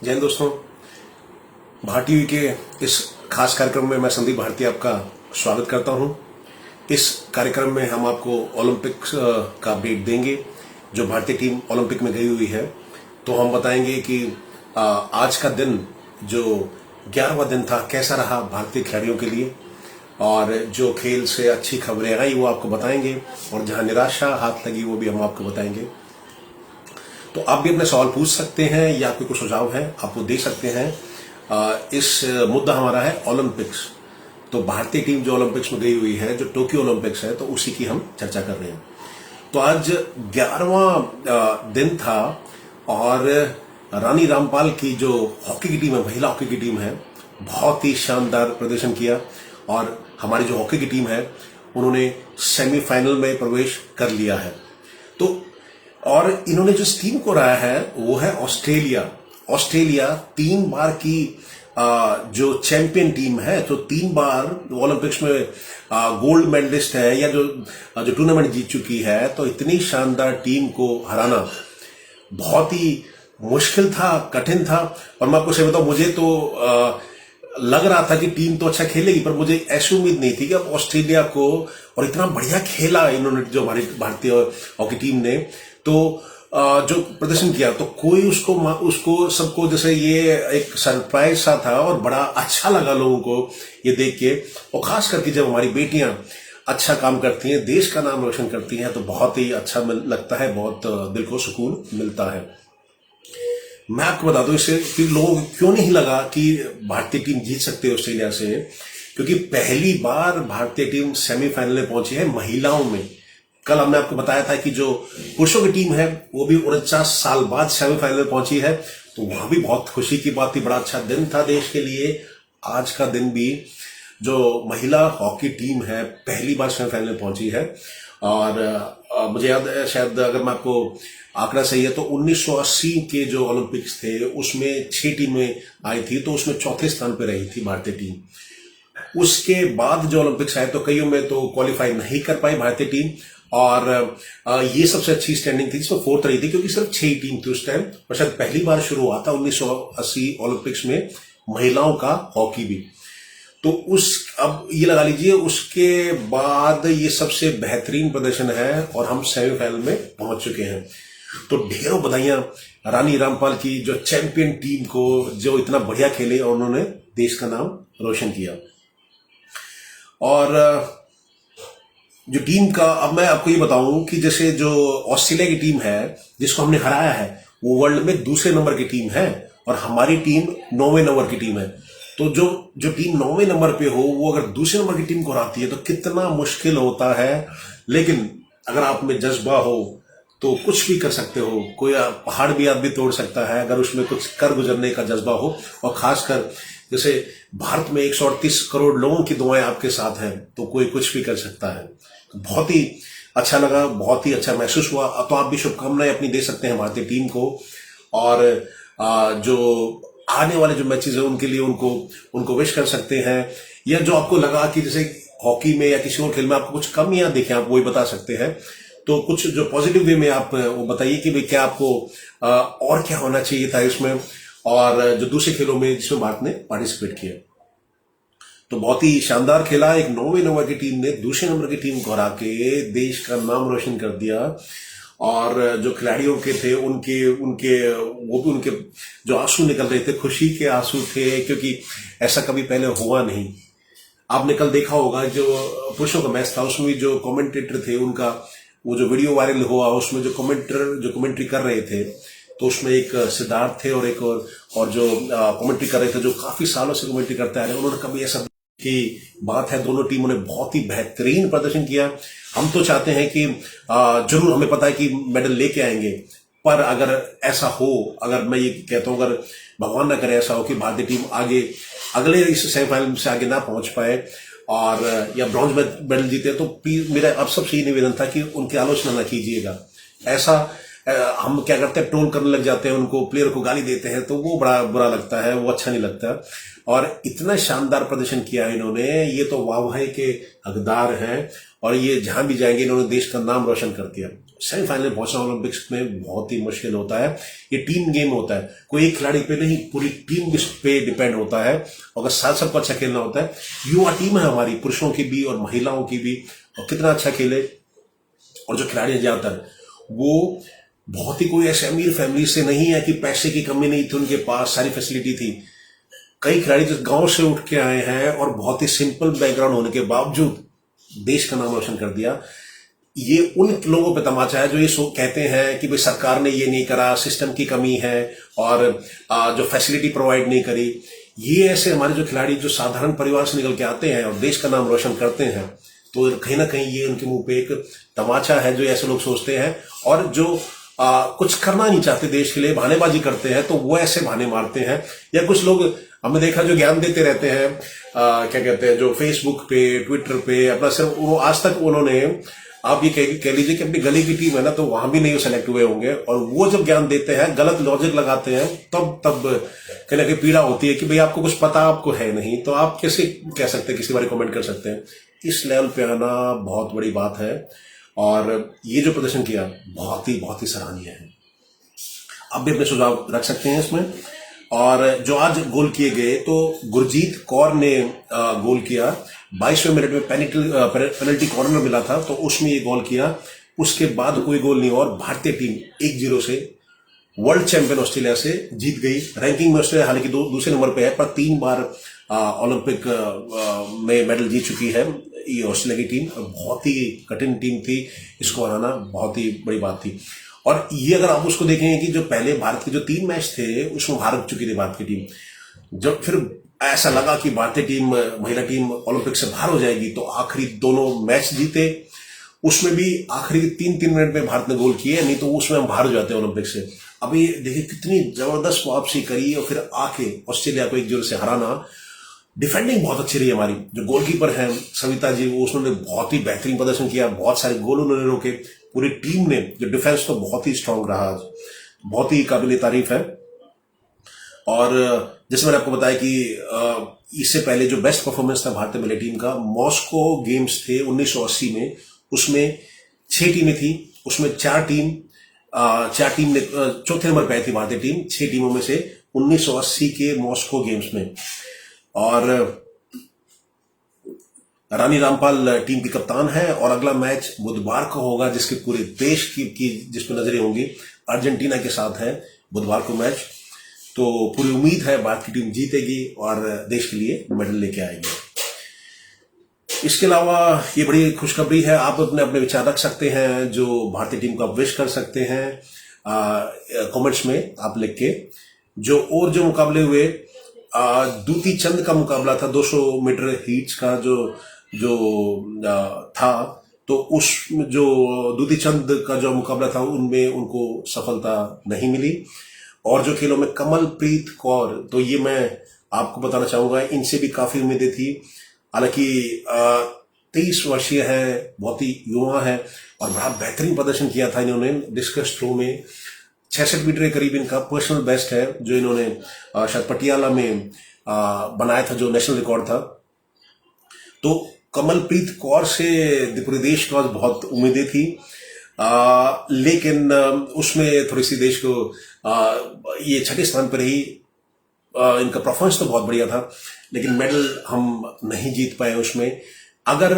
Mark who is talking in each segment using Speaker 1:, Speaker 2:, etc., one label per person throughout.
Speaker 1: जय हिंद दोस्तों। भारती टीवी के इस खास कार्यक्रम में मैं संदीप भारती आपका स्वागत करता हूं। इस कार्यक्रम में हम आपको ओलंपिक्स का अपडेट देंगे। जो भारतीय टीम ओलंपिक में गई हुई है, तो हम बताएंगे कि आज का दिन जो 11वां दिन था कैसा रहा भारतीय खिलाड़ियों के लिए, और जो खेल से अच्छी खबरें आई वो आपको बताएंगे, और जहां निराशा हाथ लगी वो भी हम आपको बताएंगे। तो आप भी अपने सवाल पूछ सकते हैं या कोई कुछ सुझाव है आप वो दे सकते हैं। इस मुद्दा हमारा है ओलंपिक्स। तो भारतीय टीम जो ओलंपिक्स में गई हुई है, जो टोक्यो ओलंपिक्स है, तो उसी की हम चर्चा कर रहे हैं। तो आज 11वां दिन था और रानी रामपाल की जो हॉकी की टीम है, महिला हॉकी की टीम है, बहुत ही शानदार प्रदर्शन किया। और हमारी जो हॉकी की टीम है उन्होंने सेमीफाइनल में प्रवेश कर लिया है। तो और इन्होंने जिस टीम को हराया है वो है ऑस्ट्रेलिया। ऑस्ट्रेलिया 3 बार की जो चैंपियन टीम है, तो 3 बार ओलंपिक्स में गोल्ड मेडलिस्ट है, या जो टूर्नामेंट जीत चुकी है। तो इतनी शानदार टीम को हराना बहुत ही मुश्किल था, कठिन था। और मैं आपको सही बताऊं, मुझे तो लग रहा था कि टीम तो अच्छा खेलेगी, पर मुझे ऐसी उम्मीद नहीं थी कि अब ऑस्ट्रेलिया को, और इतना बढ़िया खेला इन्होंने जो हमारी भारतीय हॉकी टीम ने, तो जो प्रदर्शन किया, तो कोई उसको सबको जैसे ये एक सरप्राइज सा था, और बड़ा अच्छा लगा लोगों को ये देख के। और खास करके जब हमारी बेटियां अच्छा काम करती हैं, देश का नाम रोशन करती हैं, तो बहुत ही अच्छा लगता है, बहुत दिल को सुकून मिलता है। मैं आपको बता दूं इससे कि लोगों को क्यों नहीं लगा कि भारतीय टीम जीत सकती है ऑस्ट्रेलिया से, क्योंकि पहली बार भारतीय टीम सेमीफाइनल में पहुंची है महिलाओं में। कल हमने आपको बताया था कि जो पुरुषों की टीम है वो भी 49 साल बाद सेमीफाइनल में पहुंची है, तो वहां भी बहुत खुशी की बात थी, बड़ा अच्छा दिन था देश के लिए। आज का दिन भी जो महिला हॉकी टीम है पहली बार सेमीफाइनल में पहुंची है। और मुझे याद है, शायद अगर मैं आपको आंकड़ा सही है, तो 1980 के जो ओलंपिक्स थे उसमें 6 टीमें आई थी, तो उसमें चौथे स्थान पर रही थी भारतीय टीम। उसके बाद जो ओलंपिक्स आए तो कईयों में तो क्वालिफाई नहीं कर पाई भारतीय टीम, और ये सबसे अच्छी स्टैंडिंग थी, जिसमें 4th रही थी, क्योंकि सिर्फ 6 टीम थी उस टाइम। और शायद पहली बार शुरू हुआ था 1980 ओलंपिक्स में महिलाओं का हॉकी भी। तो अब ये लगा लीजिए, उसके बाद ये सबसे बेहतरीन प्रदर्शन है, और हम सेमीफाइनल में पहुंच चुके हैं। तो ढेरों बधाइयां रानी रामपाल की, जो चैंपियन टीम को, जो इतना बढ़िया खेले और उन्होंने देश का नाम रोशन किया। और जो टीम का, अब मैं आपको ये बताऊं कि जैसे जो ऑस्ट्रेलिया की टीम है जिसको हमने हराया है, वो वर्ल्ड में दूसरे नंबर की टीम है, और हमारी टीम 9वें नंबर की टीम है। तो जो टीम 9वें नंबर पे हो, वो अगर दूसरे नंबर की टीम को हराती है तो कितना मुश्किल होता है। लेकिन अगर आप में जज्बा हो तो कुछ भी कर सकते हो, कोई पहाड़ भी आदमी तोड़ सकता है अगर उसमें कुछ कर गुजरने का जज्बा हो। और खासकर जैसे भारत में 138 करोड़ लोगों की दुआएं आपके साथ हैं, तो कोई कुछ भी कर सकता है। तो बहुत ही अच्छा लगा, बहुत ही अच्छा महसूस हुआ। तो आप भी शुभकामनाएं अपनी दे सकते हैं भारतीय टीम को, और जो आने वाले जो मैचेस है उनके लिए उनको विश कर सकते हैं। या जो आपको लगा कि जैसे हॉकी में या किसी और खेल में आपको कुछ कमियां देखें, आप वही बता सकते हैं। तो कुछ जो पॉजिटिव वे में आप वो बताइए कि भाई क्या आपको और क्या होना चाहिए था इसमें, और जो दूसरे खेलों में जिसमें भारत ने पार्टिसिपेट किया। तो बहुत ही शानदार खेला। एक 9वें नंबर की टीम ने दूसरे नंबर की टीम को हरा के देश का नाम रोशन कर दिया। और जो खिलाड़ियों के थे उनके जो आंसू निकल रहे थे, खुशी के आंसू थे, क्योंकि ऐसा कभी पहले हुआ नहीं। आपने कल देखा होगा जो पुरुषों का मैच था, उसमें जो कमेंटेटर थे उनका वो जो वीडियो वायरल हुआ, उसमें जो कमेंट्री कर रहे थे, तो उसमें एक सिद्धार्थ थे और एक और जो कमेंट्री कर रहे थे, जो काफी सालों से कमेंट्री करते आ रहे हैं, उन्होंने कभी ऐसा की बात है। दोनों टीमों ने बहुत ही बेहतरीन प्रदर्शन किया। हम तो चाहते हैं कि जरूर, हमें पता है कि मेडल लेके आएंगे, पर अगर ऐसा हो, अगर मैं ये कहता हूं, अगर भगवान ना करे ऐसा हो कि भारतीय टीम आगे अगले इस सेमीफाइनल से आगे ना पहुंच पाए और या ब्रॉन्ज मेडल जीते, तो प्लीज मेरा अब सबसे ये निवेदन था कि उनकी आलोचना ना कीजिएगा। ऐसा हम क्या करते हैं, ट्रोल करने लग जाते हैं उनको, प्लेयर को गाली देते हैं, तो वो बड़ा बुरा लगता है, वो अच्छा नहीं लगता। और इतना शानदार प्रदर्शन किया इन्होंने, ये तो वाहवाही के हकदार हैं, और ये जहां भी जाएंगे इन्होंने देश का नाम रोशन कर दिया। सेमीफाइनल में पहुंचना ओलंपिक्स में बहुत ही मुश्किल होता है। ये टीम गेम होता है, कोई एक खिलाड़ी पे नहीं, पूरी टीम इस पे डिपेंड होता है। अगर साथ सबको अच्छा खेलना होता है, युवा टीम है हमारी, पुरुषों की भी और महिलाओं की भी, और कितना अच्छा खेले। और जो खिलाड़ी हैं ज्यादातर वो बहुत ही कोई ऐसे अमीर फैमिली से नहीं है कि पैसे की कमी नहीं थी, उनके पास सारी फैसिलिटी थी। कई खिलाड़ी जो गांव से उठ के आए हैं और बहुत ही सिंपल बैकग्राउंड होने के बावजूद देश का नाम रोशन कर दिया। ये उन लोगों पे तमाचा है जो ये कहते हैं कि भाई सरकार ने ये नहीं करा, सिस्टम की कमी है, और जो फैसिलिटी प्रोवाइड नहीं करी। ये ऐसे हमारे जो खिलाड़ी जो साधारण परिवार से निकल के आते हैं और देश का नाम रोशन करते हैं, तो कहीं ना कहीं ये उनके मुंह पे एक तमाचा है जो ऐसे लोग सोचते हैं। और जो कुछ करना नहीं चाहते देश के लिए, बहानेबाजी करते हैं, तो वो ऐसे बहाने मारते हैं। या कुछ लोग हमने देखा जो ज्ञान देते रहते हैं, क्या कहते हैं, जो फेसबुक पे, ट्विटर पे अपना सिर्फ वो आज तक उन्होंने, आप ये कह लीजिए कि अपनी गली की टीम है ना, तो वहां भी नहीं सेलेक्ट हुए होंगे, और वो जब ज्ञान देते हैं, गलत लॉजिक लगाते हैं, तब कहीं ना कहीं पीड़ा होती है कि भाई आपको कुछ पता आपको है नहीं, तो आप कैसे कह सकते हैं, किसी बारे कमेंट कर सकते हैं। इस लेवल पे आना बहुत बड़ी बात है, और ये जो प्रदर्शन किया बहुत ही सराहनीय है। आप भी अपने सुझाव रख सकते हैं इसमें। और जो आज गोल किए गए, तो गुरजीत कौर ने गोल किया, 22वें मिनट में पेनल्टी कॉर्नर मिला था, तो उसमें ये गोल किया। उसके बाद कोई गोल नहीं, और भारतीय टीम 1-0 से वर्ल्ड चैंपियन ऑस्ट्रेलिया से जीत गई। रैंकिंग में ऑस्ट्रेलिया हालांकि दूसरे नंबर पे है, पर 3 बार ओलंपिक में मेडल जीत चुकी है ये ऑस्ट्रेलिया की टीम। बहुत ही कठिन टीम थी, इसको हराना बहुत ही बड़ी बात थी। और ये अगर आप उसको देखेंगे कि जो पहले भारत के जो 3 मैच थे उसमें हार चुकी थी भारत की टीम। जब फिर ऐसा लगा कि भारतीय टीम, महिला टीम ओलंपिक से बाहर हो जाएगी, तो आखिरी दोनों मैच जीते। उसमें भी आखिरी 3-3 मिनट में भारत ने गोल किए, नहीं तो उसमें हम बाहर हो जाते हैं ओलंपिक से। अभी देखिए कितनी जबरदस्त वापसी करी, और फिर आके ऑस्ट्रेलिया को 1-0 से हराना। डिफेंडिंग बहुत अच्छी रही हमारी, जो गोलकीपर हैं सविता जी, वो उसने बहुत ही बेहतरीन प्रदर्शन किया, बहुत सारे गोल उन्होंने रोके। पूरी टीम ने, जो डिफेंस तो बहुत ही स्ट्रांग रहा, बहुत ही काबिल तारीफ है। और जैसे मैंने आपको बताया कि इससे पहले जो बेस्ट परफॉर्मेंस था भारतीय महिला टीम का, मॉस्को गेम्स थे 1980 में, उसमें 6 टीमें थी, उसमें 4 टीम ने चौथे नंबर पे आई थी भारतीय टीम 6 टीमों में से 1980 के मॉस्को गेम्स में। और रानी रामपाल टीम की कप्तान है, और अगला मैच बुधवार को होगा, जिसके पूरे देश की जिस पर नजरें होंगी, अर्जेंटीना के साथ है बुधवार को मैच। तो पूरी उम्मीद है भारत की टीम जीतेगी और देश के लिए मेडल लेके आएगी। इसके अलावा ये बड़ी खुशखबरी है, आप अपने अपने विचार रख सकते हैं, जो भारतीय टीम को आप विश कर सकते हैं कमेंट्स में आप लिख के। जो मुकाबले हुए, दूती चंद का मुकाबला था 200 मीटर हीट्स का जो था, तो उस जो दूती चंद का जो मुकाबला था उनमें उनको सफलता नहीं मिली। और जो खेलों में कमलप्रीत कौर, तो ये मैं आपको बताना चाहूंगा, इनसे भी काफी उम्मीदें थी। हालांकि 23 वर्षीय है, बहुत ही युवा है, और बड़ा बेहतरीन प्रदर्शन किया था इन्होंने डिस्कस थ्रो में। 66 मीटर के करीब इनका पर्सनल बेस्ट है, जो इन्होंने शायद पटियाला में बनाया था, जो नेशनल रिकॉर्ड था। तो कमलप्रीत कौर से पूरे देश को बहुत उम्मीदें थी, लेकिन उसमें थोड़ी सी देश को ये 6ठे स्थान पर रही। इनका परफॉर्मेंस तो बहुत बढ़िया था, लेकिन मेडल हम नहीं जीत पाए उसमें। अगर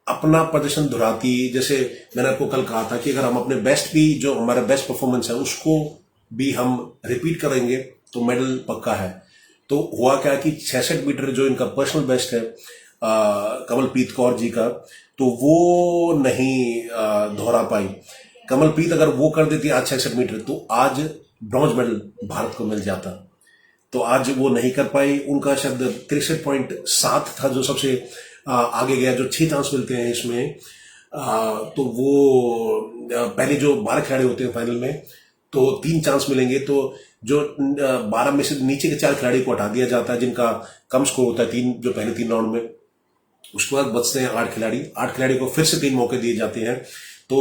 Speaker 1: अपना प्रदर्शन दोहराती, जैसे मैंने आपको कल कहा था कि अगर हम अपने बेस्ट भी, जो हमारा बेस्ट परफॉर्मेंस है, उसको भी हम रिपीट करेंगे तो मेडल पक्का है। तो हुआ क्या कि 66 मीटर जो इनका पर्सनल बेस्ट है कमलप्रीत कौर जी का, तो वो नहीं दोहरा पाई। कमलप्रीत अगर वो कर देती आज 66 मीटर, तो आज ब्रॉन्ज मेडल भारत को मिल जाता। तो आज वो नहीं कर पाई। उनका शायद 63.7 था जो सबसे आगे गया, जो 6 चांस मिलते हैं इसमें। तो वो पहले जो 12 खिलाड़ी होते हैं फाइनल में, तो 3 चांस मिलेंगे, तो जो 12 में से नीचे के 4 खिलाड़ी को हटा दिया जाता है जिनका कम स्कोर होता है, 3 जो पहले 3 राउंड में। उसके बाद बचते हैं 8 खिलाड़ी। 8 खिलाड़ी को फिर से 3 मौके दिए जाते हैं। तो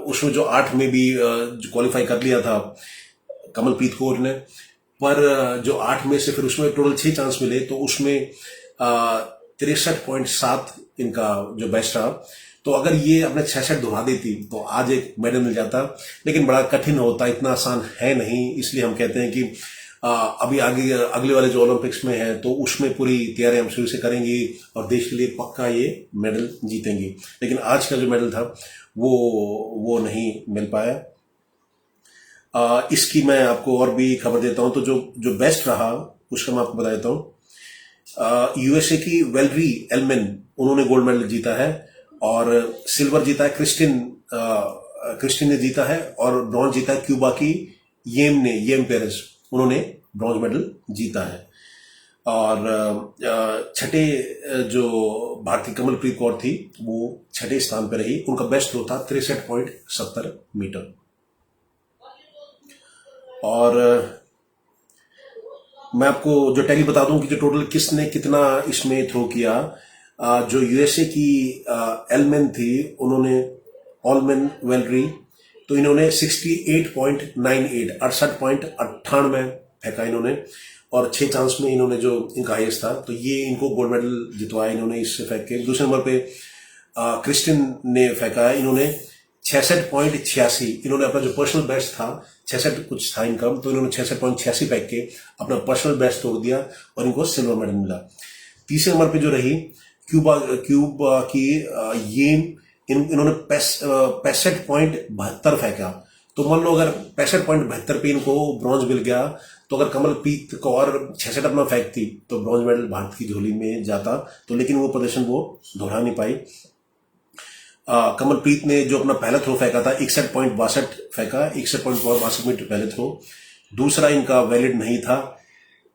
Speaker 1: उसमें जो 8 में भी क्वालिफाई कर लिया था कमलप्रीत कौर ने, पर जो 8 में से फिर उसमें टोटल 6 चांस मिले, तो उसमें 63.7 इनका जो बेस्ट रहा। तो अगर ये अपने 6 सेट दोहरा देती तो आज एक मेडल मिल जाता, लेकिन बड़ा कठिन होता, इतना आसान है नहीं। इसलिए हम कहते हैं कि अभी आगे अगले वाले जो ओलंपिक्स में है तो उसमें पूरी तैयारी हम शुरू से करेंगे और देश के लिए पक्का ये मेडल जीतेंगे। लेकिन आज का जो मेडल था वो नहीं मिल पाया। इसकी मैं आपको और भी खबर देता हूं। तो जो बेस्ट रहा उसका मैं आपको बता देता हूं। यूएसए की वेलरी एलमेन, उन्होंने गोल्ड मेडल जीता है, और सिल्वर जीता है क्रिस्टिन ने जीता है, और ब्रॉन्ज जीता है क्यूबा की येम पेरेस, उन्होंने ब्रॉन्ज मेडल जीता है। और छठे जो भारतीय कमलप्रीत कौर थी वो छठे स्थान पर रही। उनका बेस्ट थ्रो था 63.70 मीटर। और मैं आपको जो टैली बता दूं कि जो टोटल किसने कितना इसमें थ्रो किया। जो यूएसए की एलमेन थी, उन्होंने ऑलमेन वेलरी, तो इन्होंने 68.98 68.98 फेंका इन्होंने, और 6 चांस में इन्होंने जो इनका हाईएस्ट था, तो ये इनको गोल्ड मेडल जितवाया इन्होंने इससे फेंक के। दूसरे नंबर पे क्रिस्टिन ने फेंका है, इन्होंने 66.86, इन्होंने अपना जो पर्सनल बेस्ट था 66 कुछ था इनका, तो इन्होंने 66.86 फेंक के अपना पर्सनल बेस्ट तोड़ दिया और इनको सिल्वर मेडल मिला। तीसरे नंबर पे जो रही क्यूबा की इन्होंने 65.72 फेंका। तो मान लो अगर 65.72 पे इनको ब्रॉन्ज मिल गया, तो अगर कमलप्रीत कौर 66 अपना फेंकती तो ब्रॉन्ज मेडल भारत की झोली में जाता। तो लेकिन वो प्रदर्शन वो दोहरा नहीं पाई। कमलप्रीत ने जो अपना पहला थ्रो फेंका था 61.62 फेंका, 61.62 मीटर पहले थ्रो। दूसरा इनका वैलिड नहीं था।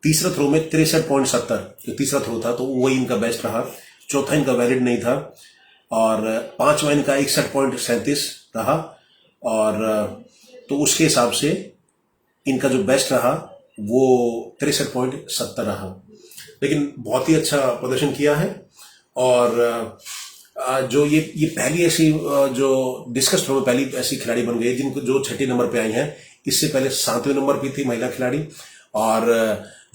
Speaker 1: तीसरा थ्रो में 63.70 जो तीसरा थ्रो था तो वही इनका बेस्ट रहा। चौथा इनका वैलिड नहीं था। और पांचवा इनका 61.37 रहा। और तो उसके हिसाब से इनका जो बेस्ट रहा वो 63.70 रहा। लेकिन बहुत ही अच्छा प्रदर्शन किया है। और जो ये पहली ऐसी जो डिस्कस थ्रो में पहली ऐसी खिलाड़ी बन गई जिनको जो छठे नंबर पे आई हैं। इससे पहले 7वें नंबर पे थी महिला खिलाड़ी, और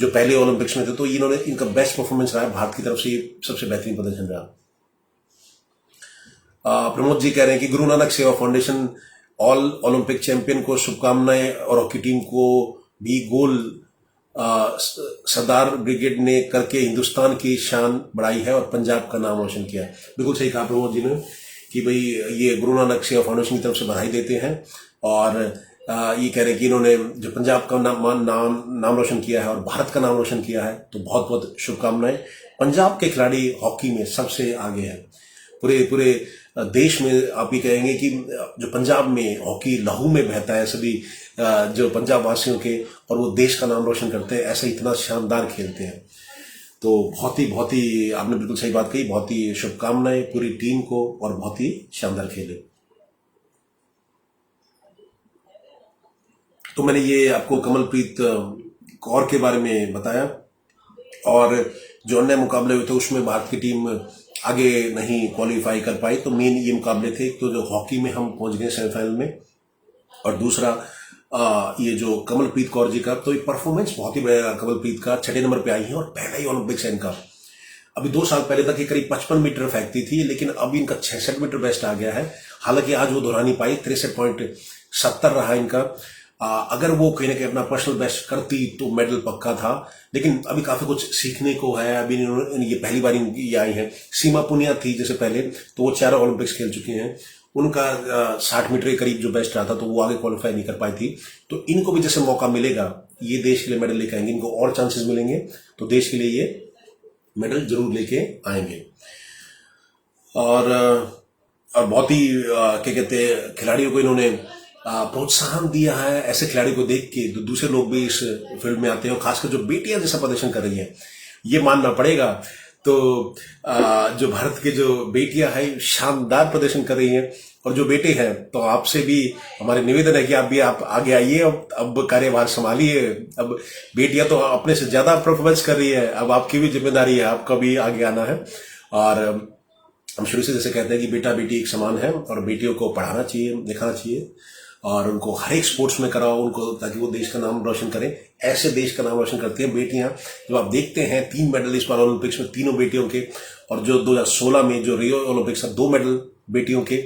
Speaker 1: जो पहले ओलंपिक्स में थे, तो इन्होंने इनका बेस्ट परफॉर्मेंस रहा भारत की तरफ से, ये सबसे बेहतरीन प्रदर्शन रहा। प्रमोद जी कह रहे हैं कि गुरु नानक सेवा फाउंडेशन ऑल ओलंपिक चैंपियन को शुभकामनाएं, और हॉकी टीम को भी गोल सरदार ब्रिगेड ने करके हिंदुस्तान की शान बढ़ाई है और पंजाब का नाम रोशन किया है। बिल्कुल सही कहा प्रमोद जी ने कि भाई ये गुरु नानक सेवा फाउंडेशन की तरफ से बधाई देते हैं, और ये कह रहे हैं कि इन्होंने जो पंजाब का नाम रोशन किया है और भारत का नाम रोशन किया है, तो बहुत बहुत शुभकामनाएं। पंजाब के खिलाड़ी हॉकी में सबसे आगे है पूरे देश में। आप ये कहेंगे कि जो पंजाब में हॉकी लहू में बहता है सभी जो पंजाब वासियों के, और वो देश का नाम रोशन करते हैं, ऐसा इतना शानदार खेलते हैं। तो बहुत ही आपने बिल्कुल सही बात कही। बहुत ही शुभकामनाएं पूरी टीम को, और बहुत ही शानदार खेले। तो मैंने ये आपको कमलप्रीत कौर के बारे में बताया, और जो अन्य मुकाबले हुए थे उसमें भारत की टीम आगे नहीं क्वालिफाई कर पाई। तो मेन ये मुकाबले थे, तो जो हॉकी में हम पहुंच गए सेमीफाइनल में, और दूसरा ये जो कमलप्रीत कौर जी का, तो ये परफॉर्मेंस बहुत ही बढ़िया कमलप्रीत का। छठे नंबर पे आई है और पहला ही ओलंपिक्स है इनका। अभी 2 साल पहले तक ये करीब 55 मीटर फेंकती थी, लेकिन अभी इनका 66 मीटर बेस्ट आ गया है। हालांकि आज वो दोहरा नहीं पाई, 63.70 रहा इनका। अगर वो कहीं ना कहीं अपना पर्सनल बेस्ट करती तो मेडल पक्का था, लेकिन अभी काफी कुछ सीखने को है। अभी ये पहली बार ये आई है। सीमा पुनिया थी जैसे पहले, तो वो 4 ओलंपिक्स खेल चुकी हैं। उनका 60 मीटर के करीब जो बेस्ट रहा था, तो वो आगे क्वालिफाई नहीं कर पाई थी। तो इनको भी जैसे मौका मिलेगा, ये देश के लिए मेडल लेके आएंगे, इनको और चांसेस मिलेंगे, तो देश के लिए ये मेडल जरूर लेके आएंगे। और बहुत ही क्या कहते हैं, खिलाड़ियों को इन्होंने प्रोत्साहन दिया है। ऐसे खिलाड़ी को देख के तो दूसरे लोग भी इस फील्ड में आते हैं, और खासकर जो बेटियां जैसा प्रदर्शन कर रही हैं, ये मानना पड़ेगा। तो जो भारत के जो बेटियां हैं शानदार प्रदर्शन कर रही हैं, और जो बेटे हैं, तो आपसे भी हमारे निवेदन है कि आप आगे आइए, अब कार्यभार संभालिए। अब बेटियां तो अपने से ज्यादा परफॉर्मेंस कर रही है, अब आपकी भी जिम्मेदारी है, आपका भी आगे आना है। और हम शुरू से जैसे कहते हैं कि बेटा बेटी एक समान है, और बेटियों को पढ़ाना चाहिए, दिखाना चाहिए, और उनको हर एक स्पोर्ट्स में कराओ उनको, ताकि वो देश का नाम रोशन करें। ऐसे देश का नाम रोशन करती हैं बेटियां। जब आप देखते हैं 3 मेडल इस बार ओलंपिक्स में, तीनों बेटियों के, और जो 2016 में जो रियो ओलंपिक्स था 2 मेडल बेटियों के,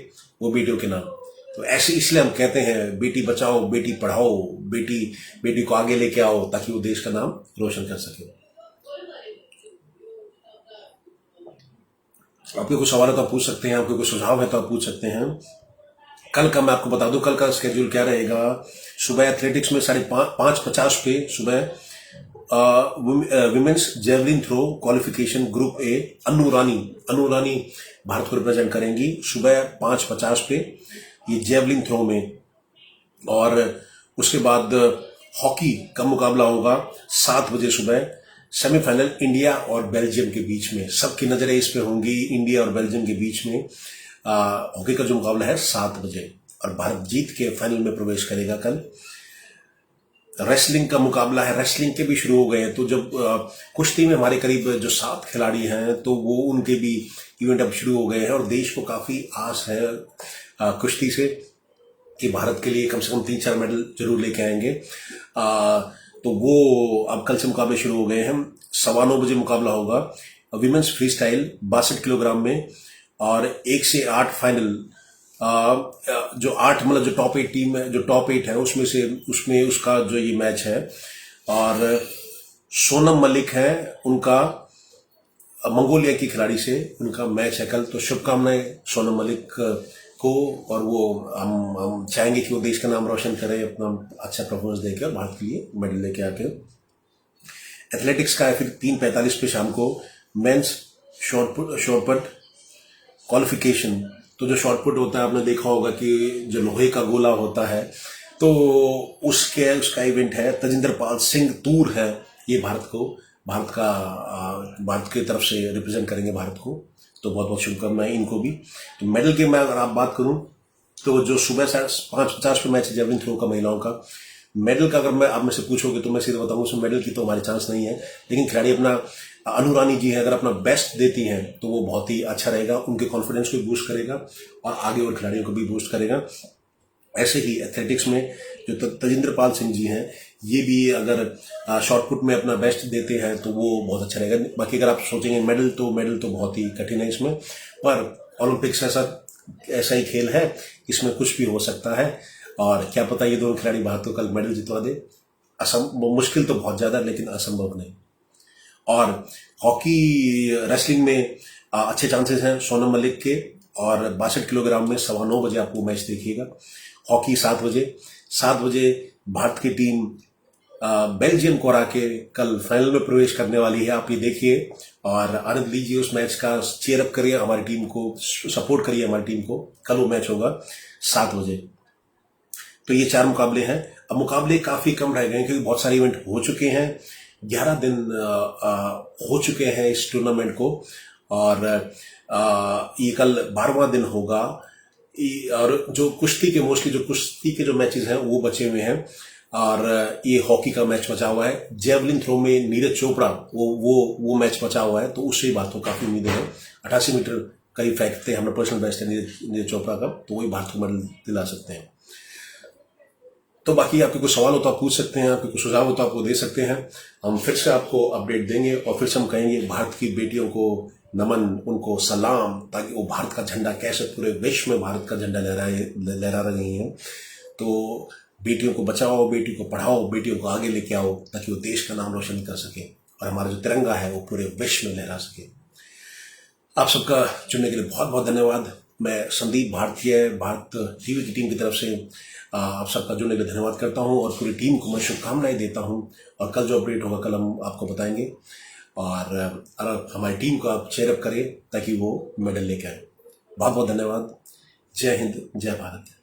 Speaker 1: वो बेटियों के नाम। तो ऐसे इसलिए हम कहते हैं बेटी बचाओ बेटी पढ़ाओ, बेटी को आगे लेके आओ ताकि वो देश का नाम रोशन कर सके। आपके कुछ सवाल है तो आप पूछ सकते हैं, आपके कुछ सुझाव है तो आप पूछ सकते हैं। कल का मैं आपको बता दूं, कल का स्केड्यूल क्या रहेगा। सुबह एथलेटिक्स में 5:50 पे सुबह women's javelin throw qualification group A Anu Rani Bharat को रिप्रेजेंट करेंगी सुबह 5:50 पे ये जेवलिन थ्रो में। और उसके बाद हॉकी का मुकाबला होगा 7 बजे सुबह, सेमीफाइनल इंडिया और बेल्जियम के बीच में। सबकी नजरें इस पे होंगी, इंडिया और बेल्जियम के बीच में हॉकी का जो मुकाबला है 7 बजे, और भारत जीत के फाइनल में प्रवेश करेगा कल। रेसलिंग का मुकाबला है, रेसलिंग के भी शुरू हो गए हैं। तो जब कुश्ती में हमारे करीब जो 7 खिलाड़ी हैं तो वो उनके भी इवेंट अब शुरू हो गए हैं, और देश को काफी आस है कुश्ती से कि भारत के लिए कम से कम 3-4 मेडल जरूर लेके आएंगे। तो वो अब कल से मुकाबले शुरू हो गए हैं। 9:15 बजे मुकाबला होगा विमेंस फ्री स्टाइल 62 किलोग्राम में, और 1 से 8 फाइनल। जो 8 मतलब जो टॉप 8 टीम है, जो टॉप 8 है उसमें उसका जो ये मैच है। और सोनम मलिक है, उनका मंगोलिया की खिलाड़ी से उनका मैच है कल। तो शुभकामनाएं सोनम मलिक को, और वो हम चाहेंगे कि वो देश का नाम रोशन करे, अपना अच्छा परफॉर्मेंस देके और भारत के लिए मेडल लेके आके। एथलेटिक्स का है फिर 3:45 पे शाम को मेंस शॉर्टपुट क्वालिफिकेशन। तो जो शॉर्टपुट होता है आपने देखा होगा कि जो लोहे का गोला होता है, तो उसका इवेंट है। तजिंदर पाल सिंह तूर है, ये भारत की तरफ से रिप्रेजेंट करेंगे भारत को। तो बहुत बहुत शुभकामनाएं इनको भी। तो मेडल की मैं अगर आप बात करूं तो जो सुबह 5:50 पे मैच है जेवलिन थ्रो का महिलाओं का, मेडल का अगर मैं आप में से पूछोगे तो मैं सीधे बताऊं उसमें मेडल की तो हमारी चांस नहीं है। लेकिन खिलाड़ी अपना अनु रानी जी है, अगर अपना बेस्ट देती हैं तो वो बहुत ही अच्छा रहेगा, उनके कॉन्फिडेंस को बूस्ट करेगा और आगे और खिलाड़ियों को भी बूस्ट करेगा। ऐसे ही एथलेटिक्स में जो तजिंदर पाल सिंह जी हैं, ये भी अगर शॉर्टपुट में अपना बेस्ट देते हैं तो वो बहुत अच्छा रहेगा। बाकी अगर आप सोचेंगे मेडल तो बहुत ही कठिन है इसमें, पर ओलंपिक्स ऐसा ही खेल है, इसमें कुछ भी हो सकता है। और क्या पता ये दोनों खिलाड़ी भारत को कल मेडल जितवा दे। मुश्किल तो बहुत ज्यादा, लेकिन असंभव नहीं। और हॉकी रेसलिंग में अच्छे चांसेस हैं सोनम मलिक के, और 62 किलोग्राम में 9:15 बजे आपको मैच देखिएगा। हॉकी 7 बजे भारत की टीम बेल्जियम को हरा के कल फाइनल में प्रवेश करने वाली है। आप ये देखिए और आनंद लीजिए उस मैच का, चीयर अप करिए हमारी टीम को, सपोर्ट करिए हमारी टीम को। कल वो मैच होगा 7 बजे। तो ये 4 मुकाबले हैं। अब मुकाबले काफी कम रह गए हैं क्योंकि बहुत सारे इवेंट हो चुके हैं। 11 दिन हो चुके हैं इस टूर्नामेंट को, और ये कल 12वां दिन होगा। और जो कुश्ती के जो मैचेस हैं वो बचे हुए हैं, और ये हॉकी का मैच बचा हुआ है। जेवलिन थ्रो में नीरज चोपड़ा वो मैच बचा हुआ है, तो उससे बात को काफी उम्मीदें हैं। 88 मीटर करीब फेंकते हैं, हमारा पर्सनल बेस्ट है नीरज चोपड़ा का, तो वही भारत को मेडल दिला सकते हैं। तो बाकी आपके कुछ सवाल हो तो आप पूछ सकते हैं, आपके कुछ सुझाव हो तो आप वो दे सकते हैं। हम फिर से आपको अपडेट देंगे और फिर से हम कहेंगे भारत की बेटियों को नमन, उनको सलाम, ताकि वो भारत का झंडा कैसे पूरे विश्व में भारत का झंडा लहरा रही हैं। तो बेटियों को बचाओ, बेटियों को पढ़ाओ, बेटियों को आगे लेके आओ ताकि वो देश का नाम रोशन कर सके और हमारा जो तिरंगा है वो पूरे विश्व में लहरा सके। आप सबका चुनने के लिए बहुत बहुत धन्यवाद। मैं संदीप भारत टीवी की टीम की तरफ से आप सबका जुड़ने के लिए धन्यवाद करता हूं, और पूरी टीम को मैं शुभकामनाएं देता हूं। और कल जो अपडेट होगा कल हम आपको बताएंगे, और हमारी टीम को आप चेयरअप करें ताकि वो मेडल लेके आए। बहुत बहुत धन्यवाद। जय हिंद, जय भारत।